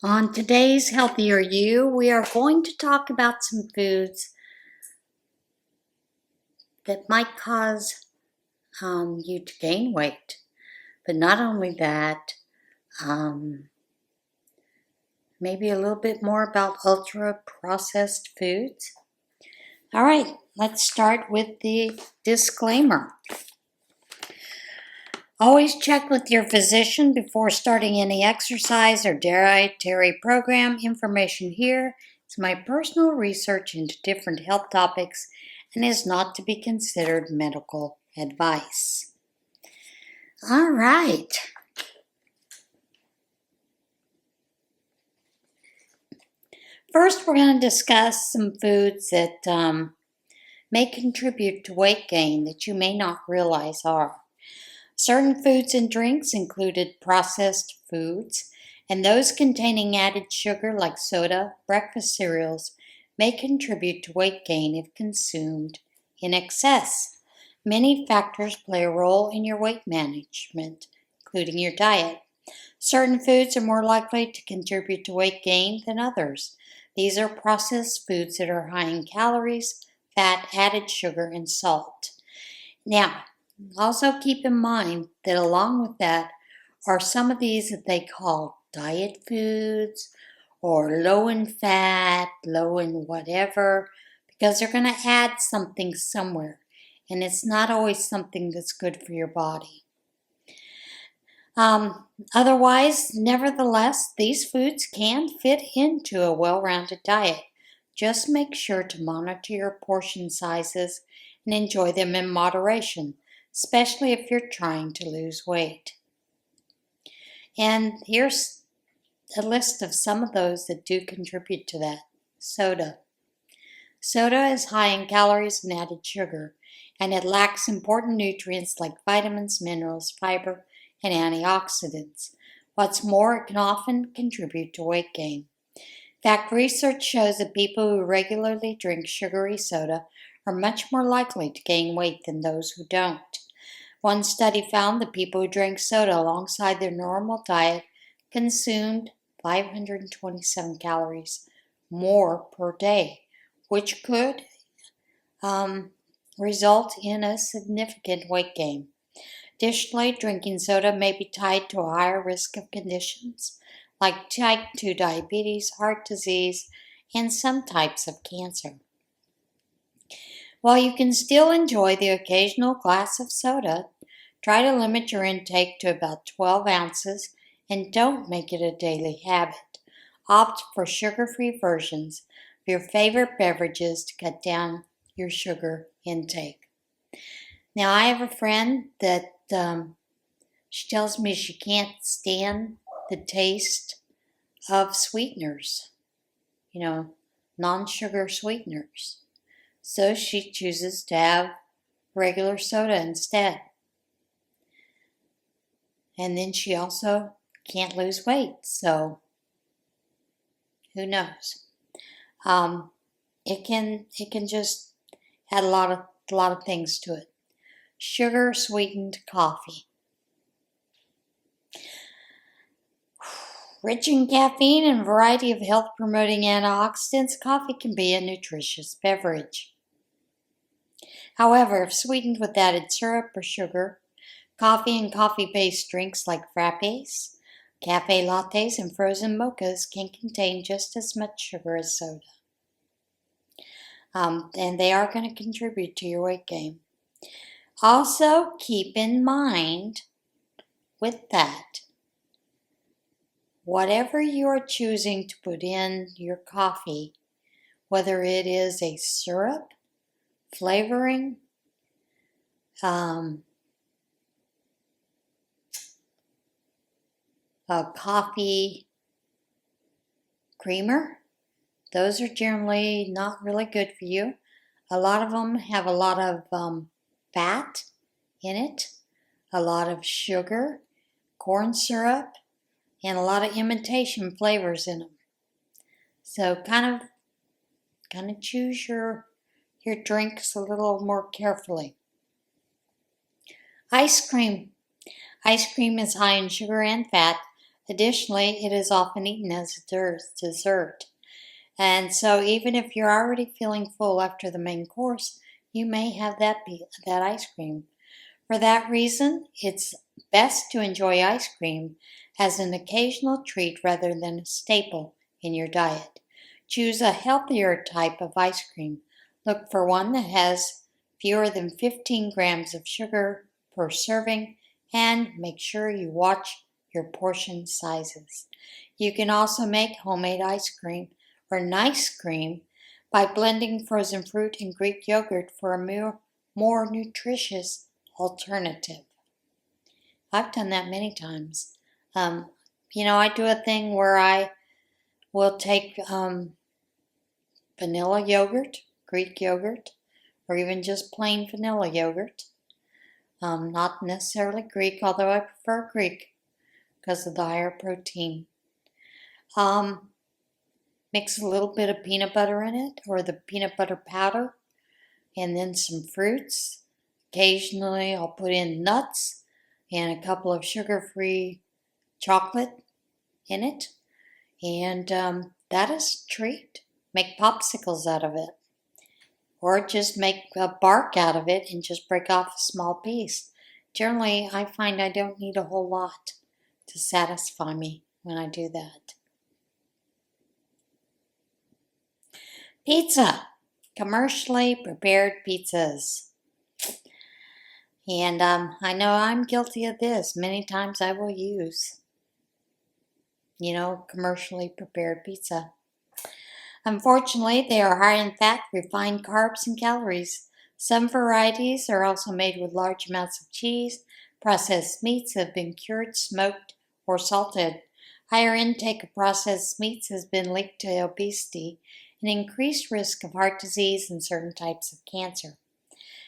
On today's Healthier You, we are going to talk about some foods that might cause you to gain weight. But not only that, maybe a little bit more about ultra-processed foods. All right, let's start with the disclaimer. Always check with your physician before starting any exercise or dietary program. Information here is my personal research into different health topics and is not to be considered medical advice. All right. First, we're going to discuss some foods that may contribute to weight gain that you may not realize are. Certain foods and drinks included processed foods, and those containing added sugar like soda, breakfast cereals, may contribute to weight gain if consumed in excess. Many factors play a role in your weight management, including your diet. Certain foods are more likely to contribute to weight gain than others. These are processed foods that are high in calories, fat, added sugar, and salt. Now, also keep in mind that along with that are some of these that they call diet foods or low in fat, low in whatever, because they're going to add something somewhere, and it's not always something that's good for your body. Otherwise, nevertheless, these foods can fit into a well-rounded diet. Just make sure to monitor your portion sizes and enjoy them in moderation, especially if you're trying to lose weight. And here's a list of some of those that do contribute to that. Soda. Soda is high in calories and added sugar, and it lacks important nutrients like vitamins, minerals, fiber, and antioxidants. What's more, it can often contribute to weight gain. In fact, research shows that people who regularly drink sugary soda are much more likely to gain weight than those who don't. One study found that people who drank soda alongside their normal diet consumed 527 calories more per day, which could result in a significant weight gain. Additionally, drinking soda may be tied to a higher risk of conditions like type 2 diabetes, heart disease, and some types of cancer. While you can still enjoy the occasional glass of soda, try to limit your intake to about 12 ounces and don't make it a daily habit. Opt for sugar-free versions of your favorite beverages to cut down your sugar intake. Now, I have a friend that she tells me she can't stand the taste of sweeteners, non-sugar sweeteners. So she chooses to have regular soda instead. And then she also can't lose weight, so who knows? It can just add a lot of things to it. Sugar sweetened coffee. Rich in caffeine and a variety of health-promoting antioxidants, coffee can be a nutritious beverage. However, if sweetened with added syrup or sugar, coffee and coffee-based drinks like frappes, cafe lattes, and frozen mochas can contain just as much sugar as soda. And they are going to contribute to your weight gain. Also, keep in mind with that, whatever you are choosing to put in your coffee, whether it is a syrup, flavoring, a coffee creamer, those are generally not really good for you. A lot of them have a lot of fat in it, a lot of sugar, corn syrup, and a lot of imitation flavors in them. So kind of choose your drinks a little more carefully. Ice cream. Ice cream is high in sugar and fat, Additionally, it is often eaten as a dessert. And so even if you're already feeling full after the main course, you may have that ice cream. For that reason, it's best to enjoy ice cream as an occasional treat rather than a staple in your diet. Choose a healthier type of ice cream. Look for one that has fewer than 15 grams of sugar per serving, and make sure you watch your portion sizes. You can also make homemade ice cream or nice cream by blending frozen fruit and Greek yogurt for a more nutritious alternative. I've done that many times. I do a thing where I will take vanilla yogurt, Greek yogurt, or even just plain vanilla yogurt. Not necessarily Greek, although I prefer Greek because of the higher protein. Mix a little bit of peanut butter in it, or the peanut butter powder, and then some fruits. Occasionally I'll put in nuts and a couple of sugar-free chocolate in it. And that is a treat. Make popsicles out of it. Or just make a bark out of it and just break off a small piece. Generally, I find I don't need a whole lot to satisfy me when I do that. Pizza. Commercially prepared pizzas. And I know I'm guilty of this. Many times I will use, commercially prepared pizza. Unfortunately, they are high in fat, refined carbs, and calories. Some varieties are also made with large amounts of cheese. Processed meats have been cured, smoked, or salted. Higher intake of processed meats has been linked to obesity and increased risk of heart disease and certain types of cancer.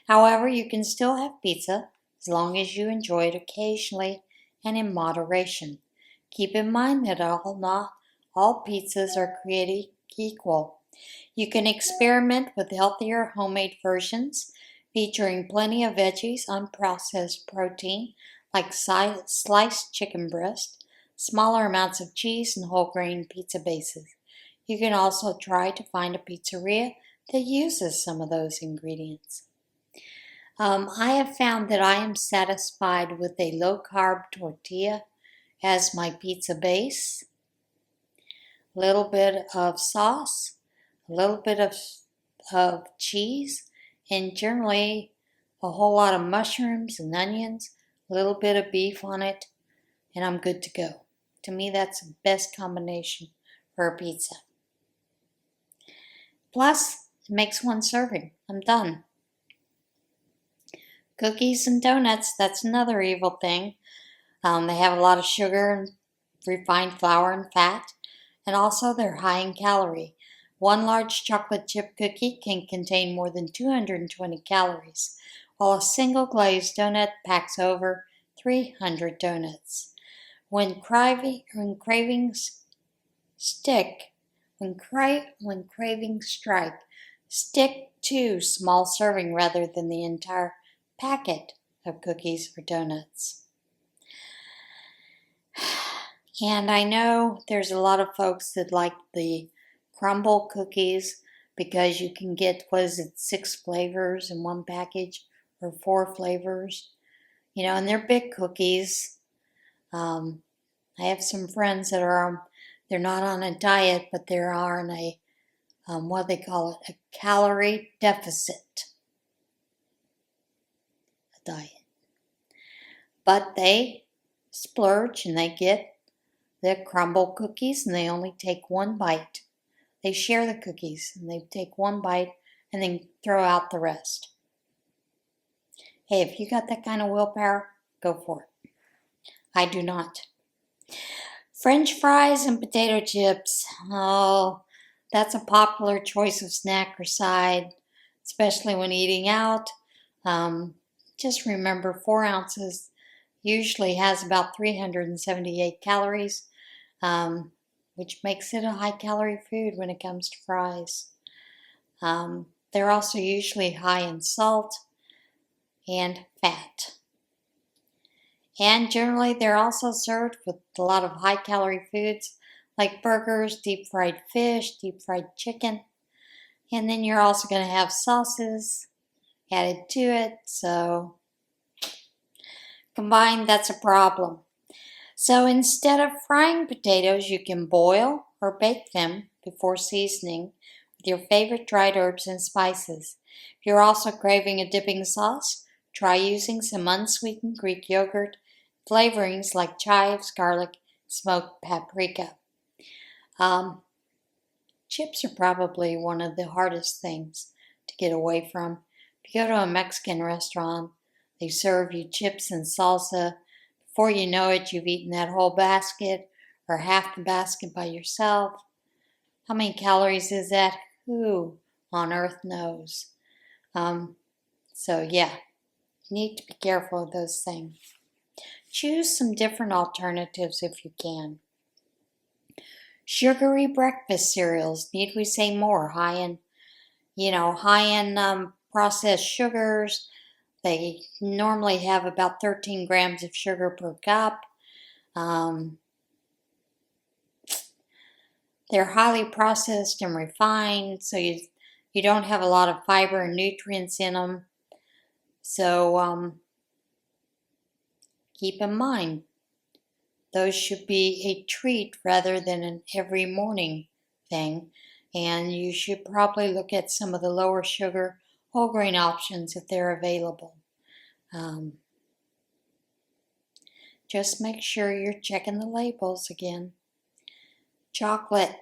However, you can still have pizza as long as you enjoy it occasionally and in moderation. Keep in mind that not all pizzas are created equal. You can experiment with healthier homemade versions featuring plenty of veggies, unprocessed protein like sliced chicken breast, smaller amounts of cheese, and whole grain pizza bases. You can also try to find a pizzeria that uses some of those ingredients. I have found that I am satisfied with a low-carb tortilla as my pizza base, a little bit of sauce, a little bit of cheese, and generally a whole lot of mushrooms and onions, a little bit of beef on it, and I'm good to go. To me, that's the best combination for a pizza. Plus, it makes one serving. I'm done. Cookies and donuts, that's another evil thing. They have a lot of sugar and refined flour and fat, and also they're high in calorie. One large chocolate chip cookie can contain more than 220 calories, while a single glazed donut packs over 300 donuts. When cravings strike, stick to small serving rather than the entire packet of cookies or donuts. And I know there's a lot of folks that like the crumble cookies because you can get, 6 flavors in one package or 4 flavors, and they're big cookies. I have some friends that they're not on a diet, but they're on a, what they call it, a calorie deficit diet. But they splurge and they get the crumble cookies and they only take one bite. They share the cookies and they take one bite and then throw out the rest. Hey, if you got that kind of willpower, go for it. I do not. French fries and potato chips. Oh, that's a popular choice of snack or side, especially when eating out. Just remember 4 ounces usually has about 378 calories, which makes it a high-calorie food when it comes to fries. They're also usually high in salt and fat. And generally, they're also served with a lot of high-calorie foods like burgers, deep fried fish, deep fried chicken. And then you're also going to have sauces added to it. So combined, that's a problem. So instead of frying potatoes, you can boil or bake them before seasoning with your favorite dried herbs and spices. If you're also craving a dipping sauce, try using some unsweetened Greek yogurt, flavorings like chives, garlic, smoked paprika. Chips are probably one of the hardest things to get away from. If you go to a Mexican restaurant, they serve you chips and salsa. Before you know it, you've eaten that whole basket or half the basket by yourself. How many calories is that? Who on earth knows? So yeah, you need to be careful of those things. Choose some different alternatives if you can. Sugary breakfast cereals, need we say more? High in processed sugars. They normally have about 13 grams of sugar per cup. They're highly processed and refined, so you don't have a lot of fiber and nutrients in them. So keep in mind, those should be a treat rather than an every morning thing. And you should probably look at some of the lower sugar whole grain options if they're available. Just make sure you're checking the labels again. Chocolate.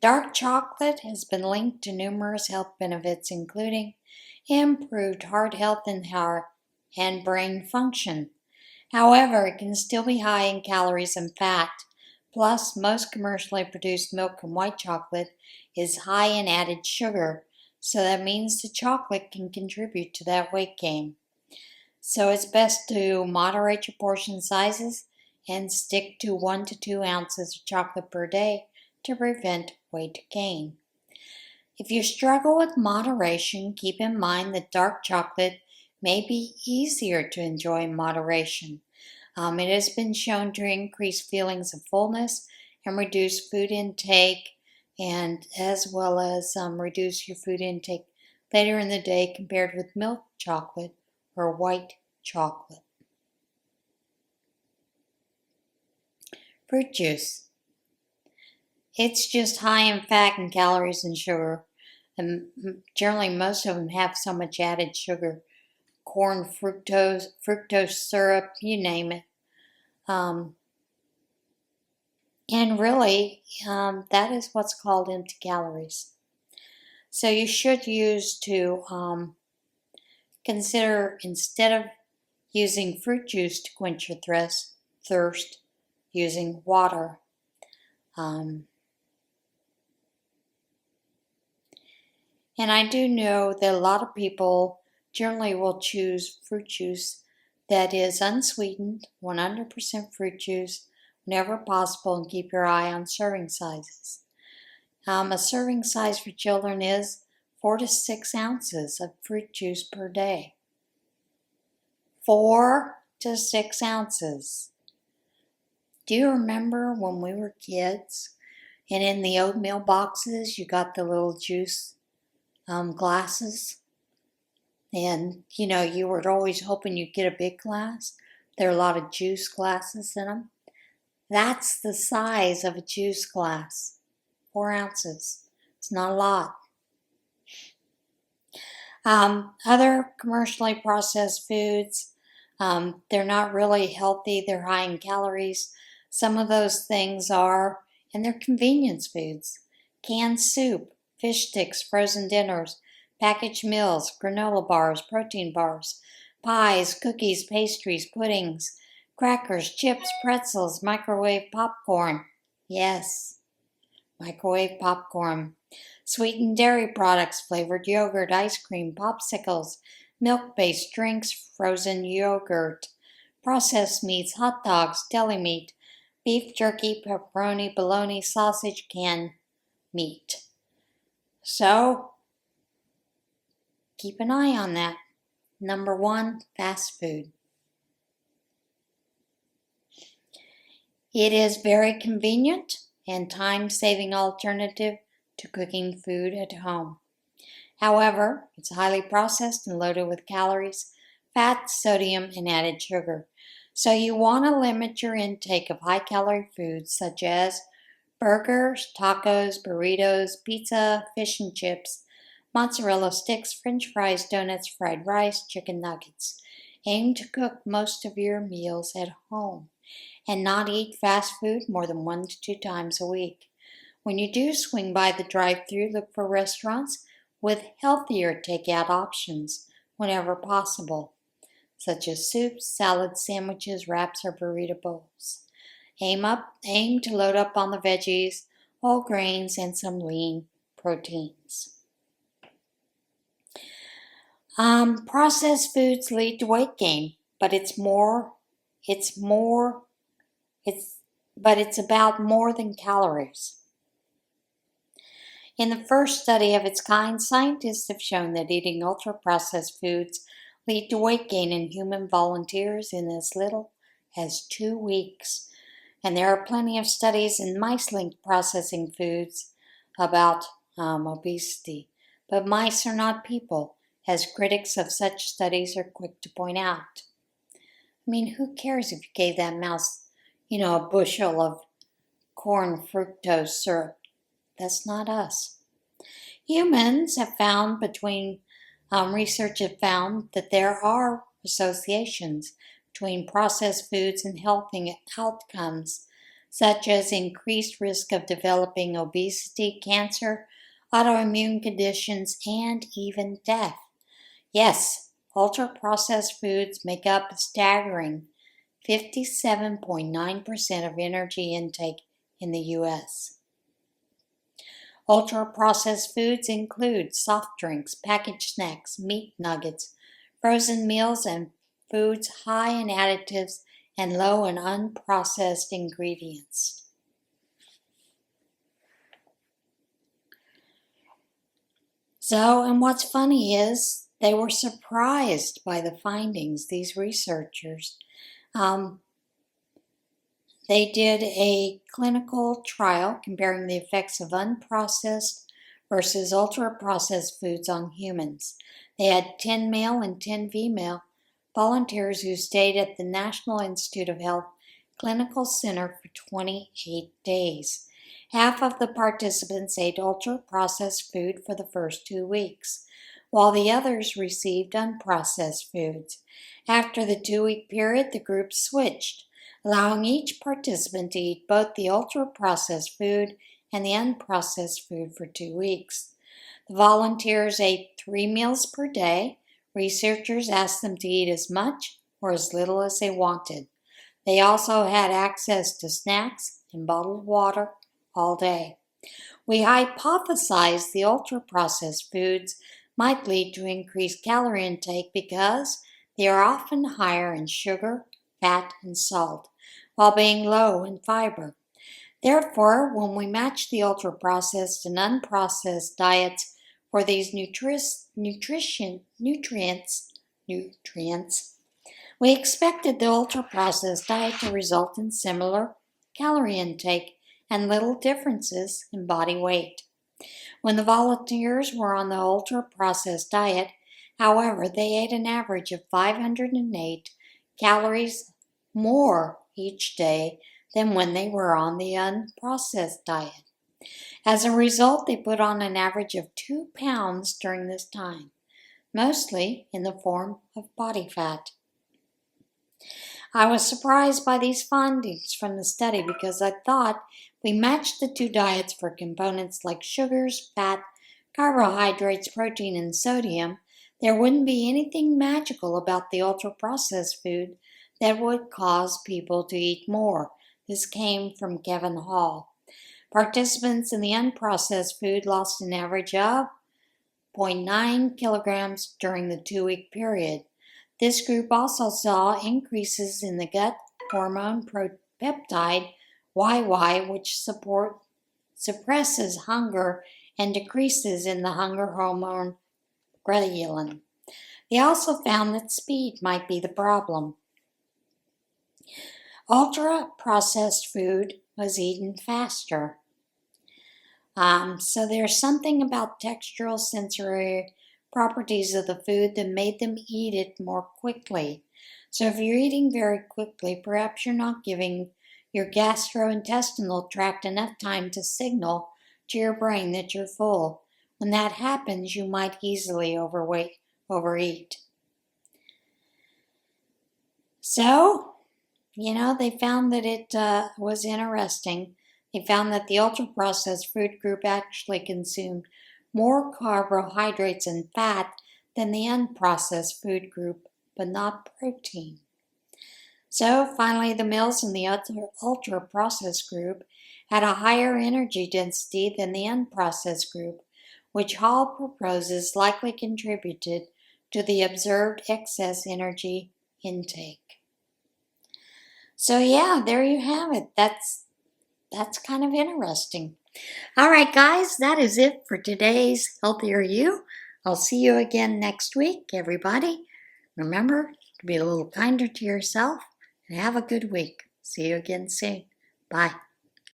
Dark chocolate has been linked to numerous health benefits, including improved heart health and brain function. However, it can still be high in calories and fat. Plus, most commercially produced milk and white chocolate is high in added sugar, so that means the chocolate can contribute to that weight gain. So it's best to moderate your portion sizes and stick to 1 to 2 ounces of chocolate per day to prevent weight gain. If you struggle with moderation, keep in mind that dark chocolate may be easier to enjoy in moderation. It has been shown to increase feelings of fullness and reduce food intake, and as well as reduce your food intake later in the day compared with milk chocolate or white chocolate. Fruit juice. It's just high in fat and calories and sugar. And generally, most of them have so much added sugar. Corn fructose syrup, you name it. And really, that is what's called empty calories. So you should use to consider, instead of using fruit juice to quench your thirst, using water. And I do know that a lot of people generally will choose fruit juice that is unsweetened, 100% fruit juice, whenever possible, and keep your eye on serving sizes. A serving size for children is 4 to 6 ounces of fruit juice per day. 4 to 6 ounces. Do you remember when we were kids and in the oatmeal boxes you got the little juice glasses? And you were always hoping you'd get a big glass. There are a lot of juice glasses in them. That's the size of a juice glass. 4 ounces. It's not a lot. Other commercially processed foods, they're not really healthy. They're high in calories. Some of those things are, and they're convenience foods. Canned soup, fish sticks, frozen dinners, packaged meals, granola bars, protein bars, pies, cookies, pastries, puddings, crackers, chips, pretzels, microwave popcorn. Yes, microwave popcorn. Sweetened dairy products, flavored yogurt, ice cream, popsicles, milk-based drinks, frozen yogurt, processed meats, hot dogs, deli meat, beef jerky, pepperoni, bologna, sausage, canned meat. So, keep an eye on that. Number 1, fast food. It is very convenient and time-saving alternative to cooking food at home. However, it's highly processed and loaded with calories, fat, sodium, and added sugar. So you want to limit your intake of high-calorie foods such as burgers, tacos, burritos, pizza, fish and chips, mozzarella sticks, french fries, donuts, fried rice, chicken nuggets. Aim to cook most of your meals at home and not eat fast food more than 1 to 2 times a week. When you do swing by the drive-thru, look for restaurants with healthier takeout options whenever possible, such as soups, salads, sandwiches, wraps, or burrito bowls. Aim to load up on the veggies, whole grains, and some lean proteins. Processed foods lead to weight gain, but it's about more than calories. In the first study of its kind, scientists have shown that eating ultra-processed foods lead to weight gain in human volunteers in as little as 2 weeks. And there are plenty of studies in mice-linked processing foods about obesity. But mice are not people, as critics of such studies are quick to point out. I mean, who cares if you gave that mouse, a bushel of corn fructose syrup? That's not us. Humans have found research have found that there are associations between processed foods and health outcomes, such as increased risk of developing obesity, cancer, autoimmune conditions, and even death. Yes, ultra-processed foods make up a staggering 57.9% of energy intake in the U.S. Ultra-processed foods include soft drinks, packaged snacks, meat nuggets, frozen meals, and foods high in additives and low in unprocessed ingredients. And what's funny is they were surprised by the findings, these researchers. They did a clinical trial comparing the effects of unprocessed versus ultra-processed foods on humans. They had 10 male and 10 female volunteers who stayed at the National Institute of Health Clinical Center for 28 days. Half of the participants ate ultra-processed food for the first 2 weeks, while the others received unprocessed foods. After the 2-week period, the group switched, allowing each participant to eat both the ultra-processed food and the unprocessed food for 2 weeks. The volunteers ate 3 meals per day. Researchers asked them to eat as much or as little as they wanted. They also had access to snacks and bottled water all day. We hypothesized the ultra-processed foods might lead to increased calorie intake because they are often higher in sugar, fat, and salt, while being low in fiber. Therefore, when we match the ultra-processed and unprocessed diets for these nutrients, we expected the ultra-processed diet to result in similar calorie intake and little differences in body weight. When the volunteers were on the ultra-processed diet, however, they ate an average of 508 calories more each day than when they were on the unprocessed diet. As a result, they put on an average of 2 pounds during this time, mostly in the form of body fat. I was surprised by these findings from the study because I thought we matched the 2 diets for components like sugars, fat, carbohydrates, protein, and sodium. There wouldn't be anything magical about the ultra-processed food that would cause people to eat more. This came from Kevin Hall. Participants in the unprocessed food lost an average of 0.9 kilograms during the 2-week period. This group also saw increases in the gut hormone peptide YY, which suppresses hunger and decreases in the hunger hormone ghrelin. They also found that speed might be the problem. Ultra-processed food was eaten faster. So there's something about textural sensory properties of the food that made them eat it more quickly. So if you're eating very quickly, perhaps you're not giving your gastrointestinal tract enough time to signal to your brain that you're full. When that happens, you might easily overeat. So, they found that it was interesting. They found that the ultra-processed food group actually consumed more carbohydrates and fat than the unprocessed food group, but not protein. So finally, the meals in the ultra-processed group had a higher energy density than the unprocessed group, which Hall proposes likely contributed to the observed excess energy intake. So yeah, there you have it. That's kind of interesting. All right, guys, that is it for today's Healthier You. I'll see you again next week, everybody. Remember to be a little kinder to yourself and have a good week. See you again soon. Bye.